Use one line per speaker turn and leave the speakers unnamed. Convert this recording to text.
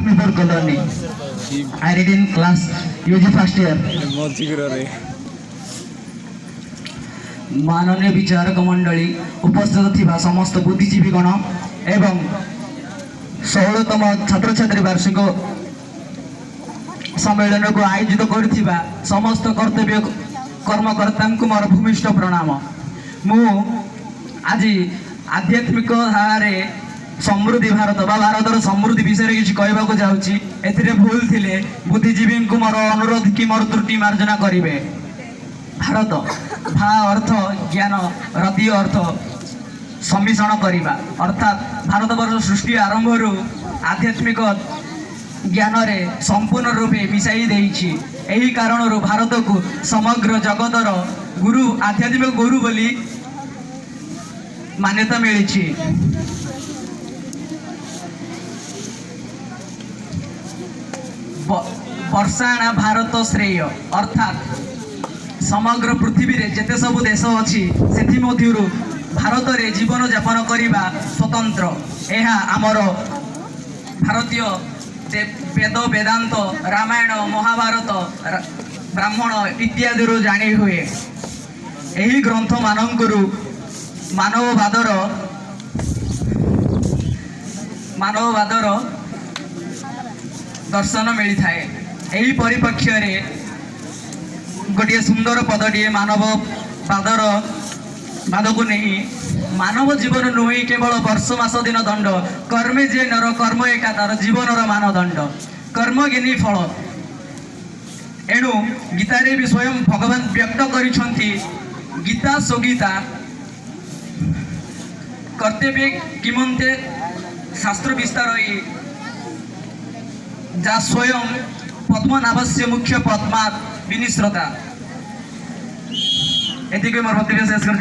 Lukshmipur colony. I read in class UG first year. माननीय विचारक मंडली उपस्थित थिबा समस्त बुद्धिजीवी गण एवं 16तम छात्र छात्री वार्षिक सम्मेलन को आयोजित करथिबा समस्त कर्तव्य कर्मकर्ता को मोर भूमिष्ठ प्रणाम। मु आज आध्यात्मिक धारे समृद्धि भारत बा भारतर समृद्धि विषय किसी कहवाक जाऊँगी। एथिरे भूल थिले बुद्धिजीवी को मोर अनुरोध कि मोर त्रुटि मार्जना करिवे। भारत भा अर्थ ज्ञान रति अर्थ सम्मिश्रण करिबा अर्थात भारतवर्ष सृष्टि आरंभ आध्यात्मिक ज्ञान रे संपूर्ण रूपे मिसाई देइछि। एही कारण भारत को समग्र जगतर गुरु आध्यात्मिक गुरु बोली मान्यता मिली। वर्षाणा भारत श्रेय अर्थात समग्र पृथ्वी रे जेते सब देश अछि सेथि मध्यरु भारत रे जीवन यापन करिबा स्वतंत्र। एहा आमर भारतीय वेद वेदांत रामायण महाभारत ब्राह्मण इत्यादि रो जानी हुए। एही ग्रंथ मानंकरु मानववादर दर्शन मिली थाए। एही परिप्रेक्ष्य रे गोटे सुंदर पदटीए मानववादर वाद को नहीं मानव जीवन नुहे केवल वर्ष मास दिन दंड कर्मे जे नर कर्म एका तार जीवनर मानदंड कर्म ज्ञानी फल। एणु गीतारे भी स्वयं भगवान व्यक्त करिसंती गीता सुगीता कर्तव्य किमंते शास्त्र विस्तार जा स्वयं पद्मनाभस्य मुख्य पद्मात् विनिश्रता। एतिके मोर वक्तव्य शेष कर।